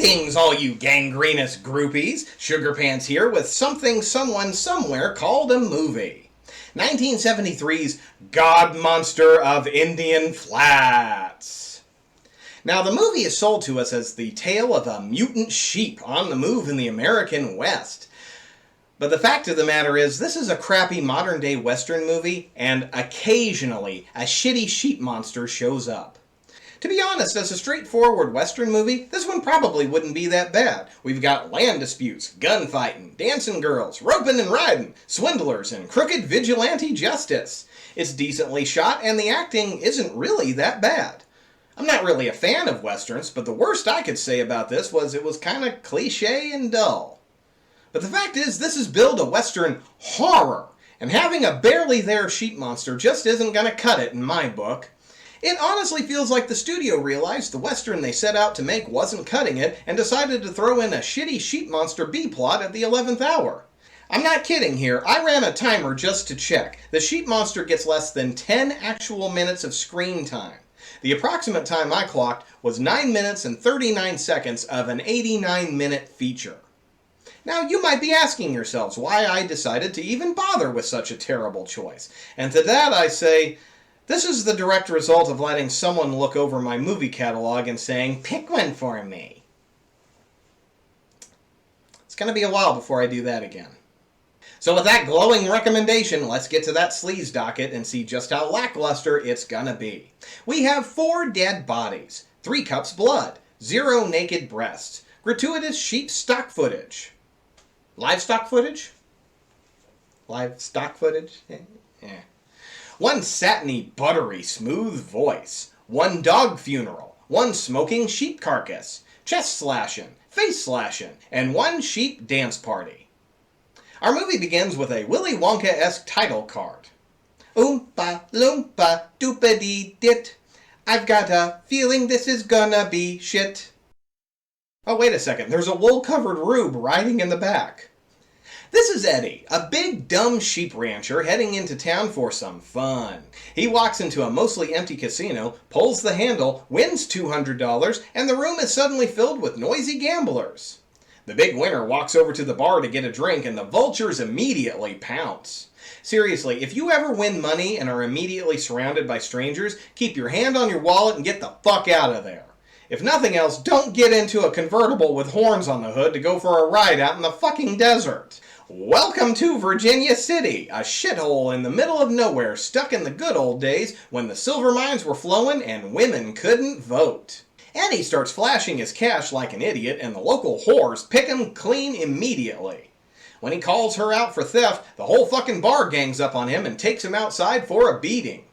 Greetings, all you gangrenous groupies. Sugar Pants here with something someone somewhere called a movie. 1973's Godmonster of Indian Flats. Now, the movie is sold to us as the tale of a mutant sheep on the move in the American West. But the fact of the matter is, this is a crappy modern-day Western movie, and occasionally a shitty sheep monster shows up. To be honest, as a straightforward Western movie, this one probably wouldn't be that bad. We've got land disputes, gunfighting, dancing girls, roping and riding, swindlers, and crooked vigilante justice. It's decently shot, and the acting isn't really that bad. I'm not really a fan of Westerns, but the worst I could say about this was it was kind of cliche and dull. But the fact is, this is billed a Western horror, and having a barely there sheep monster just isn't going to cut it in my book. It honestly feels like the studio realized the Western they set out to make wasn't cutting it and decided to throw in a shitty sheep monster B-plot at the 11th hour. I'm not kidding here, I ran a timer just to check. The sheep monster gets less than 10 actual minutes of screen time. The approximate time I clocked was 9 minutes and 39 seconds of an 89-minute feature. Now, you might be asking yourselves why I decided to even bother with such a terrible choice. And to that I say, this is the direct result of letting someone look over my movie catalog and saying, pick one for me. It's going to be a while before I do that again. So with that glowing recommendation, let's get to that sleaze docket and see just how lackluster it's gonna be. We have 4 dead bodies, 3 cups blood, 0 naked breasts, gratuitous sheep stock footage. Livestock footage? Livestock footage? Yeah. 1 satiny, buttery, smooth voice, 1 dog funeral, 1 smoking sheep carcass, chest slashing, face slashing, and 1 sheep dance party. Our movie begins with a Willy Wonka-esque title card. Oompa loompa doopity dit. I've got a feeling this is gonna be shit. Oh, wait a second, there's a wool-covered rube riding in the back. This is Eddie, a big, dumb sheep rancher heading into town for some fun. He walks into a mostly empty casino, pulls the handle, wins $200, and the room is suddenly filled with noisy gamblers. The big winner walks over to the bar to get a drink, and the vultures immediately pounce. Seriously, if you ever win money and are immediately surrounded by strangers, keep your hand on your wallet and get the fuck out of there. If nothing else, don't get into a convertible with horns on the hood to go for a ride out in the fucking desert. Welcome to Virginia City, a shithole in the middle of nowhere stuck in the good old days when the silver mines were flowing and women couldn't vote. Eddie starts flashing his cash like an idiot and the local whores pick him clean immediately. When he calls her out for theft, the whole fucking bar gangs up on him and takes him outside for a beating.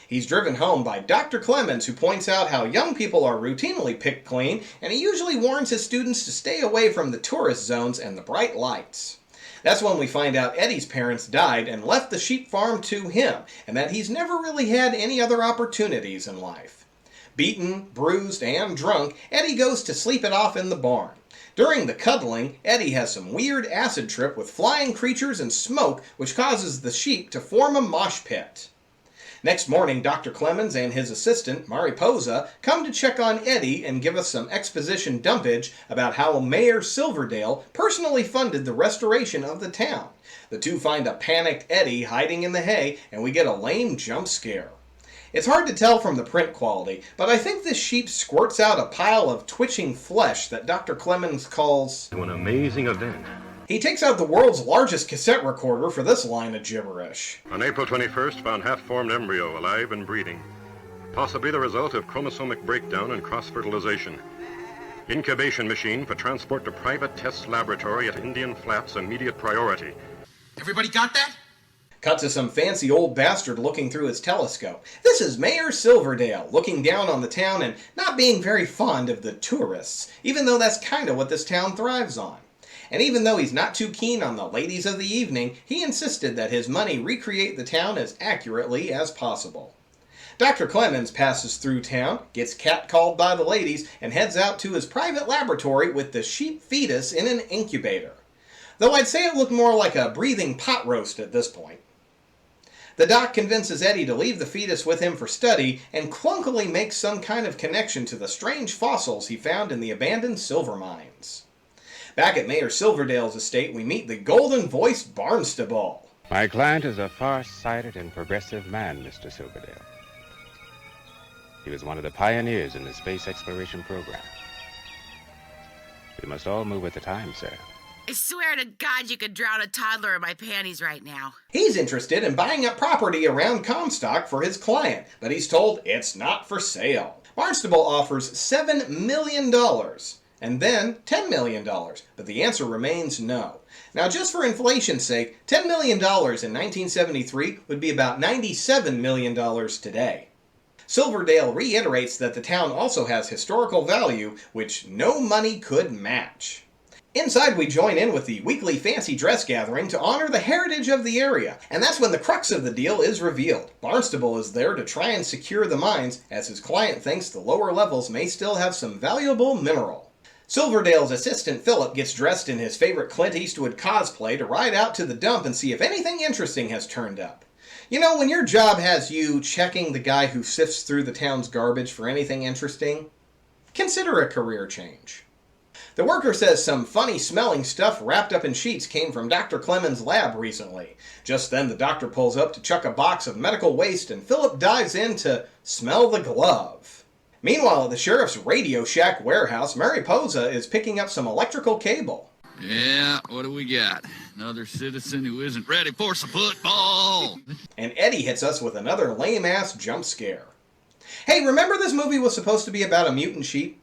He's driven home by Dr. Clemens, who points out how young people are routinely picked clean, and he usually warns his students to stay away from the tourist zones and the bright lights. That's when we find out Eddie's parents died and left the sheep farm to him, and that he's never really had any other opportunities in life. Beaten, bruised, and drunk, Eddie goes to sleep it off in the barn. During the cuddling, Eddie has some weird acid trip with flying creatures and smoke, which causes the sheep to form a mosh pit. Next morning, Dr. Clemens and his assistant, Mariposa, come to check on Eddie and give us some exposition dumpage about how Mayor Silverdale personally funded the restoration of the town. The two find a panicked Eddie hiding in the hay, and we get a lame jump scare. It's hard to tell from the print quality, but I think this sheep squirts out a pile of twitching flesh that Dr. Clemens calls an amazing event. He takes out the world's largest cassette recorder for this line of gibberish. On April 21st, found half-formed embryo alive and breeding. Possibly the result of chromosomic breakdown and cross-fertilization. Incubation machine for transport to private test laboratory at Indian Flats, immediate priority. Everybody got that? Cut to some fancy old bastard looking through his telescope. This is Mayor Silverdale, looking down on the town and not being very fond of the tourists, even though that's kind of what this town thrives on. And even though he's not too keen on the ladies of the evening, he insisted that his money recreate the town as accurately as possible. Dr. Clemens passes through town, gets catcalled by the ladies, and heads out to his private laboratory with the sheep fetus in an incubator. Though I'd say it looked more like a breathing pot roast at this point. The doc convinces Eddie to leave the fetus with him for study and clunkily makes some kind of connection to the strange fossils he found in the abandoned silver mines. Back at Mayor Silverdale's estate, we meet the golden-voiced Barnstable. My client is a far-sighted and progressive man, Mr. Silverdale. He was one of the pioneers in the space exploration program. We must all move with the times, sir. I swear to God you could drown a toddler in my panties right now. He's interested in buying up property around Comstock for his client, but he's told it's not for sale. Barnstable offers $7 million, and then $10 million, but the answer remains no. Now, just for inflation's sake, $10 million in 1973 would be about $97 million today. Silverdale reiterates that the town also has historical value, which no money could match. Inside, we join in with the weekly fancy dress gathering to honor the heritage of the area, and that's when the crux of the deal is revealed. Barnstable is there to try and secure the mines, as his client thinks the lower levels may still have some valuable mineral. Silverdale's assistant Philip gets dressed in his favorite Clint Eastwood cosplay to ride out to the dump and see if anything interesting has turned up. You know, when your job has you checking the guy who sifts through the town's garbage for anything interesting, consider a career change. The worker says some funny-smelling stuff wrapped up in sheets came from Dr. Clemens' lab recently. Just then the doctor pulls up to chuck a box of medical waste and Philip dives in to smell the glove. Meanwhile, at the sheriff's Radio Shack warehouse, Mariposa is picking up some electrical cable. Yeah, what do we got? Another citizen who isn't ready for some football. And Eddie hits us with another lame-ass jump scare. Hey, remember this movie was supposed to be about a mutant sheep?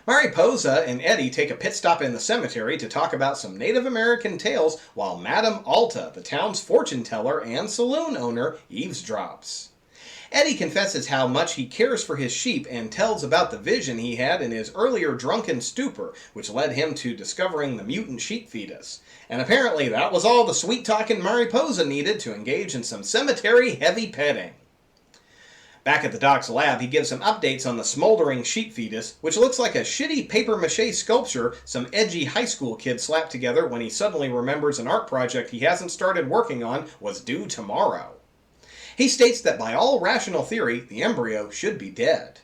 Mariposa and Eddie take a pit stop in the cemetery to talk about some Native American tales while Madame Alta, the town's fortune teller and saloon owner, eavesdrops. Eddie confesses how much he cares for his sheep and tells about the vision he had in his earlier drunken stupor, which led him to discovering the mutant sheep fetus. And apparently that was all the sweet-talking Mariposa needed to engage in some cemetery-heavy petting. Back at the doc's lab, he gives some updates on the smoldering sheep fetus, which looks like a shitty papier-mâché sculpture some edgy high school kid slapped together when he suddenly remembers an art project he hasn't started working on was due tomorrow. He states that by all rational theory, the embryo should be dead.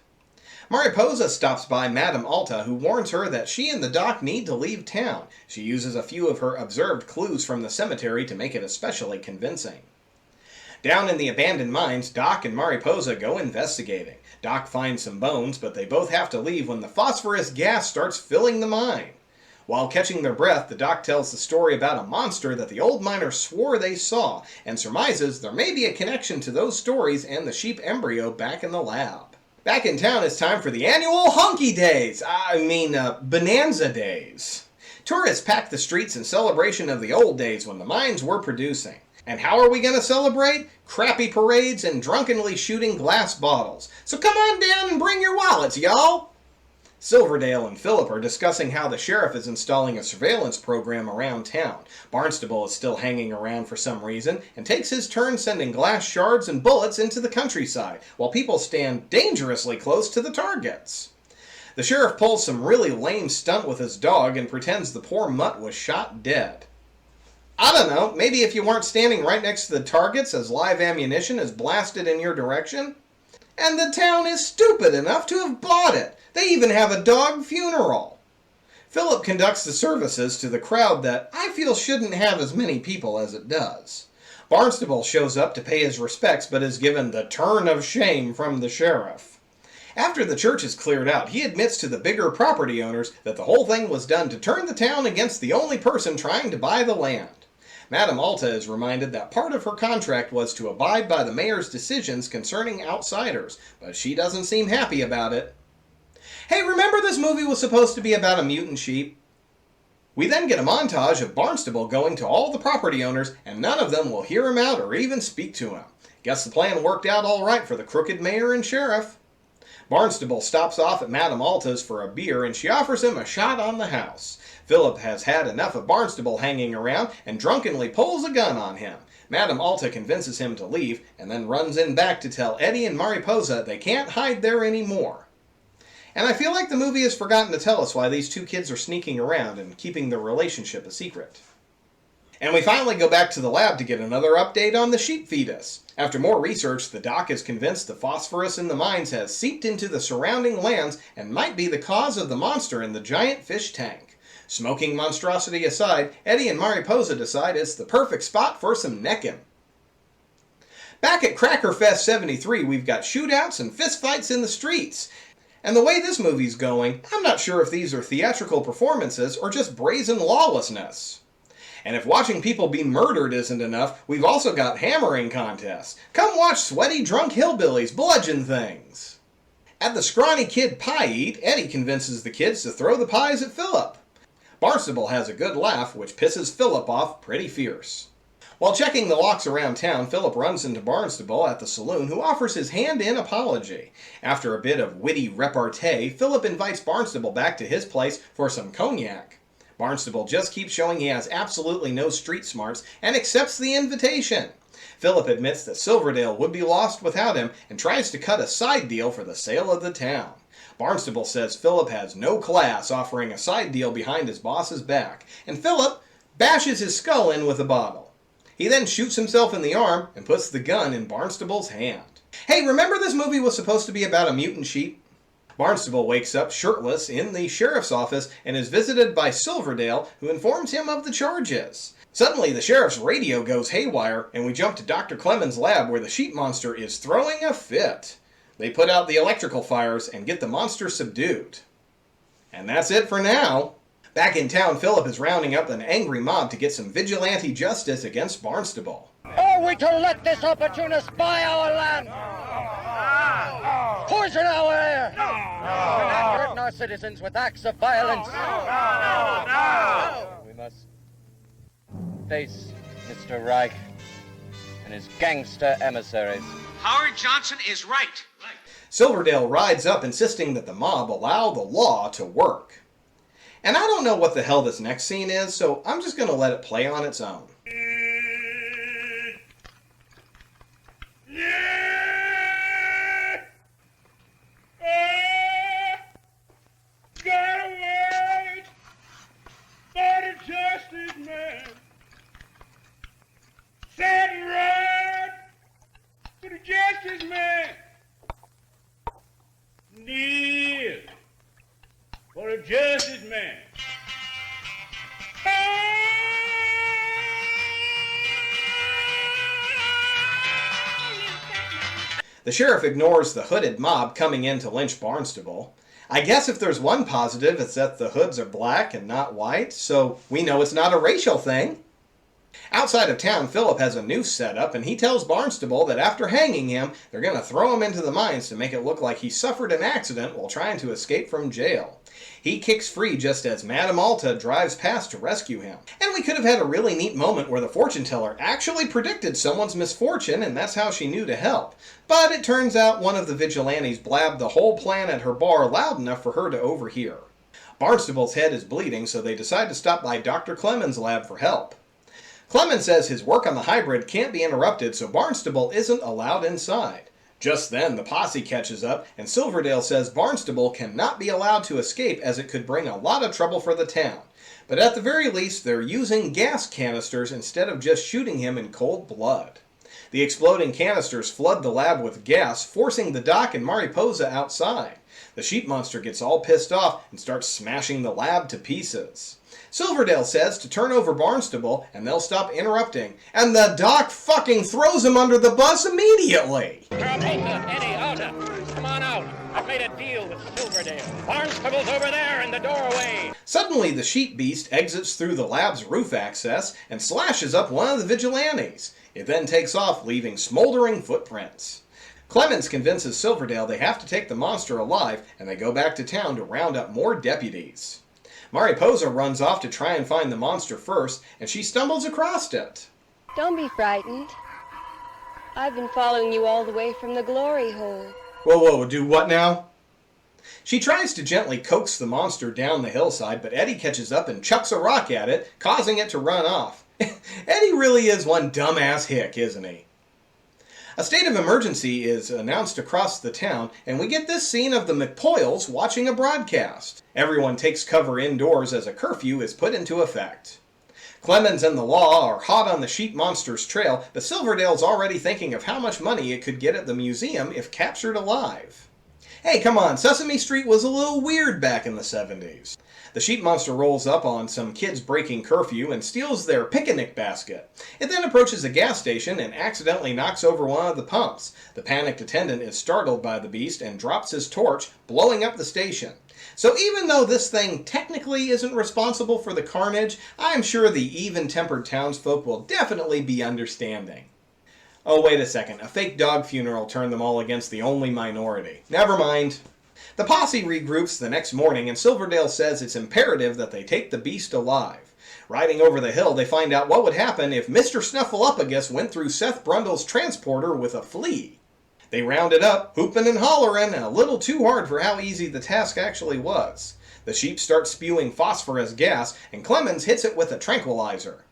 Mariposa stops by Madame Alta, who warns her that she and the doc need to leave town. She uses a few of her observed clues from the cemetery to make it especially convincing. Down in the abandoned mines, Doc and Mariposa go investigating. Doc finds some bones, but they both have to leave when the phosphorus gas starts filling the mine. While catching their breath, the doc tells the story about a monster that the old miners swore they saw, and surmises there may be a connection to those stories and the sheep embryo back in the lab. Back in town, it's time for the annual Bonanza Days. Tourists pack the streets in celebration of the old days when the mines were producing. And how are we going to celebrate? Crappy parades and drunkenly shooting glass bottles. So come on down and bring your wallets, y'all! Silverdale and Philip are discussing how the sheriff is installing a surveillance program around town. Barnstable is still hanging around for some reason and takes his turn sending glass shards and bullets into the countryside, while people stand dangerously close to the targets. The sheriff pulls some really lame stunt with his dog and pretends the poor mutt was shot dead. I don't know, maybe if you weren't standing right next to the targets as live ammunition is blasted in your direction? And the town is stupid enough to have bought it. They even have a dog funeral. Philip conducts the services to the crowd that I feel shouldn't have as many people as it does. Barnstable shows up to pay his respects but is given the turn of shame from the sheriff. After the church is cleared out, he admits to the bigger property owners that the whole thing was done to turn the town against the only person trying to buy the land. Madame Alta is reminded that part of her contract was to abide by the mayor's decisions concerning outsiders, but she doesn't seem happy about it. Hey, remember this movie was supposed to be about a mutant sheep? We then get a montage of Barnstable going to all the property owners, and none of them will hear him out or even speak to him. Guess the plan worked out all right for the crooked mayor and sheriff. Barnstable stops off at Madame Alta's for a beer, and she offers him a shot on the house. Philip has had enough of Barnstable hanging around and drunkenly pulls a gun on him. Madame Alta convinces him to leave, and then runs in back to tell Eddie and Mariposa they can't hide there anymore. And I feel like the movie has forgotten to tell us why these two kids are sneaking around and keeping their relationship a secret. And we finally go back to the lab to get another update on the sheep fetus. After more research, the doc is convinced the phosphorus in the mines has seeped into the surrounding lands and might be the cause of the monster in the giant fish tank. Smoking monstrosity aside, Eddie and Mariposa decide it's the perfect spot for some necking. Back at Crackerfest 73, we've got shootouts and fistfights in the streets. And the way this movie's going, I'm not sure if these are theatrical performances or just brazen lawlessness. And if watching people be murdered isn't enough, we've also got hammering contests. Come watch sweaty drunk hillbillies bludgeon things. At the Scrawny Kid Pie Eat, Eddie convinces the kids to throw the pies at Philip. Barnstable has a good laugh, which pisses Philip off pretty fierce. While checking the locks around town, Philip runs into Barnstable at the saloon, who offers his hand-in apology. After a bit of witty repartee, Philip invites Barnstable back to his place for some cognac. Barnstable just keeps showing he has absolutely no street smarts and accepts the invitation. Philip admits that Silverdale would be lost without him and tries to cut a side deal for the sale of the town. Barnstable says Philip has no class, offering a side deal behind his boss's back, and Philip bashes his skull in with a bottle. He then shoots himself in the arm and puts the gun in Barnstable's hand. Hey, remember this movie was supposed to be about a mutant sheep? Barnstable wakes up shirtless in the sheriff's office and is visited by Silverdale, who informs him of the charges. Suddenly, the sheriff's radio goes haywire, and we jump to Dr. Clemens' lab where the sheep monster is throwing a fit. They put out the electrical fires and get the monster subdued. And that's it for now. Back in town, Philip is rounding up an angry mob to get some vigilante justice against Barnstable. Are we to let this opportunist buy our land? Poison our air? And threaten our citizens with acts of violence? We must face Mr. Reich and his gangster emissaries. Howard Johnson is right. Silverdale rides up insisting that the mob allow the law to work. And I don't know what the hell this next scene is, so I'm just going to let it play on its own. Gotta wait for the justice man. Set right for the justice man. Kneel for the justice man. The sheriff ignores the hooded mob coming in to lynch Barnstable. I guess if there's one positive, it's that the hoods are black and not white, so we know it's not a racial thing. Outside of town, Philip has a noose set up, and he tells Barnstable that after hanging him, they're going to throw him into the mines to make it look like he suffered an accident while trying to escape from jail. He kicks free just as Madame Alta drives past to rescue him. And we could have had a really neat moment where the fortune teller actually predicted someone's misfortune, and that's how she knew to help. But it turns out one of the vigilantes blabbed the whole plan at her bar loud enough for her to overhear. Barnstable's head is bleeding, so they decide to stop by Dr. Clemens' lab for help. Clemens says his work on the hybrid can't be interrupted, so Barnstable isn't allowed inside. Just then, the posse catches up, and Silverdale says Barnstable cannot be allowed to escape as it could bring a lot of trouble for the town. But at the very least, they're using gas canisters instead of just shooting him in cold blood. The exploding canisters flood the lab with gas, forcing the doc and Mariposa outside. The sheep monster gets all pissed off and starts smashing the lab to pieces. Silverdale says to turn over Barnstable and they'll stop interrupting, and the doc fucking throws him under the bus immediately! Mariposa, Eddie, Alta, come on out. I've made a deal with Silverdale. Barnstable's over there in the doorway. Suddenly, the sheep beast exits through the lab's roof access and slashes up one of the vigilantes. It then takes off, leaving smoldering footprints. Clemens convinces Silverdale they have to take the monster alive, and they go back to town to round up more deputies. Mariposa runs off to try and find the monster first, and she stumbles across it. Don't be frightened. I've been following you all the way from the glory hole. Whoa, do what now? She tries to gently coax the monster down the hillside, but Eddie catches up and chucks a rock at it, causing it to run off. Eddie really is one dumbass hick, isn't he? A state of emergency is announced across the town, and we get this scene of the McPoyles watching a broadcast. Everyone takes cover indoors as a curfew is put into effect. Clemens and the law are hot on the sheep monster's trail, but Silverdale's already thinking of how much money it could get at the museum if captured alive. Hey, come on, Sesame Street was a little weird back in the 70s. The sheep monster rolls up on some kids breaking curfew and steals their picnic basket. It then approaches a gas station and accidentally knocks over one of the pumps. The panicked attendant is startled by the beast and drops his torch, blowing up the station. So even though this thing technically isn't responsible for the carnage, I'm sure the even-tempered townsfolk will definitely be understanding. Oh, wait a second. A fake dog funeral turned them all against the only minority. Never mind. The posse regroups the next morning, and Silverdale says it's imperative that they take the beast alive. Riding over the hill, they find out what would happen if Mr. Snuffleupagus went through Seth Brundle's transporter with a flea. They round it up, hoopin' and hollerin', a little too hard for how easy the task actually was. The sheep start spewing phosphorus gas, and Clemens hits it with a tranquilizer.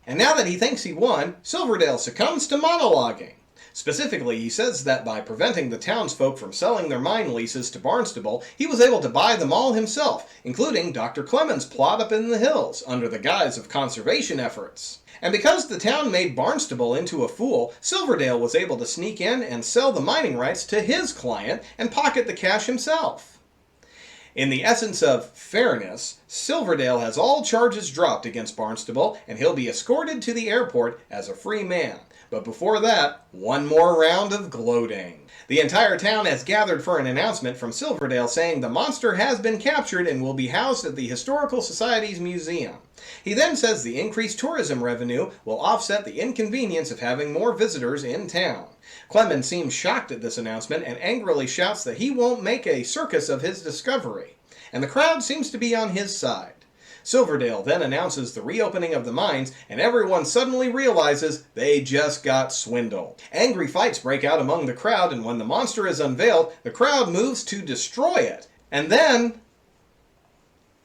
And now that he thinks he won, Silverdale succumbs to monologuing. Specifically, he says that by preventing the townsfolk from selling their mine leases to Barnstable, he was able to buy them all himself, including Dr. Clemens' plot up in the hills, under the guise of conservation efforts. And because the town made Barnstable into a fool, Silverdale was able to sneak in and sell the mining rights to his client and pocket the cash himself. In the essence of fairness, Silverdale has all charges dropped against Barnstable, and he'll be escorted to the airport as a free man. But before that, one more round of gloating. The entire town has gathered for an announcement from Silverdale saying the monster has been captured and will be housed at the Historical Society's museum. He then says the increased tourism revenue will offset the inconvenience of having more visitors in town. Clemens seems shocked at this announcement and angrily shouts that he won't make a circus of his discovery. And the crowd seems to be on his side. Silverdale then announces the reopening of the mines, and everyone suddenly realizes they just got swindled. Angry fights break out among the crowd, and when the monster is unveiled, the crowd moves to destroy it. And then...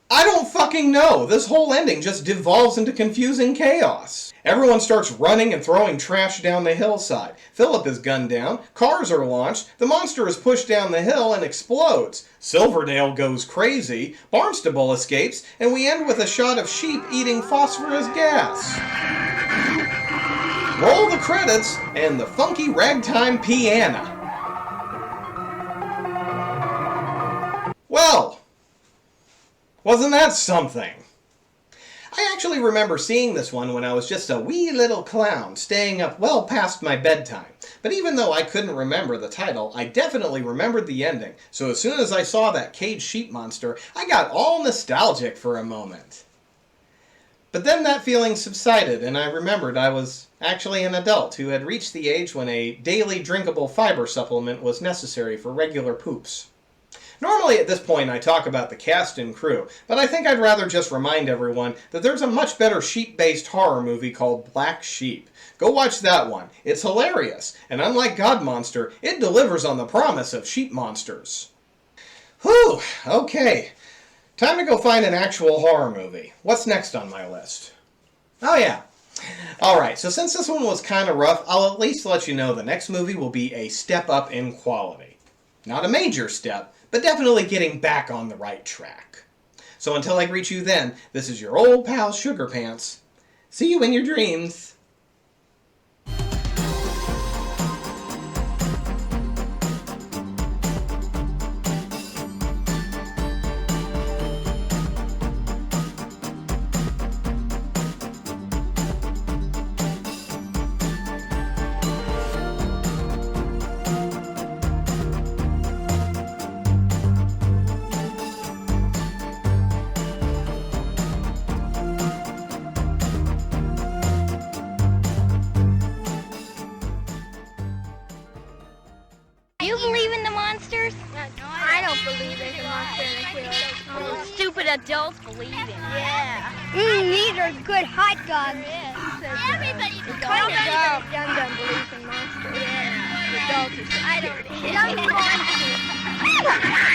I don't fucking know. This whole ending just devolves into confusing chaos. Everyone starts running and throwing trash down the hillside. Philip is gunned down, cars are launched, the monster is pushed down the hill and explodes. Silverdale goes crazy, Barnstable escapes, and we end with a shot of sheep eating phosphorus gas. Roll the credits and the funky ragtime piano. Well, wasn't that something? I actually remember seeing this one when I was just a wee little clown, staying up well past my bedtime. But even though I couldn't remember the title, I definitely remembered the ending. So as soon as I saw that caged sheep monster, I got all nostalgic for a moment. But then that feeling subsided, and I remembered I was actually an adult who had reached the age when a daily drinkable fiber supplement was necessary for regular poops. Normally at this point I talk about the cast and crew, but I think I'd rather just remind everyone that there's a much better sheep-based horror movie called Black Sheep. Go watch that one. It's hilarious, and unlike Godmonster, it delivers on the promise of sheep monsters. Whew, okay. Time to go find an actual horror movie. What's next on my list? Oh yeah. Alright, so since this one was kind of rough, I'll at least let you know the next movie will be a step up in quality. Not a major step, but definitely getting back on the right track. So until I greet you then, this is your old pal Sugar Pants. See you in your dreams. You believe in the monsters? I don't believe there's a monster in the hills. Stupid adults believe in it. Yeah. These are good hot dogs. Everybody It's kind of dumb. Dum-dum believes in monsters. Yeah. Adults are I don't. young monsters.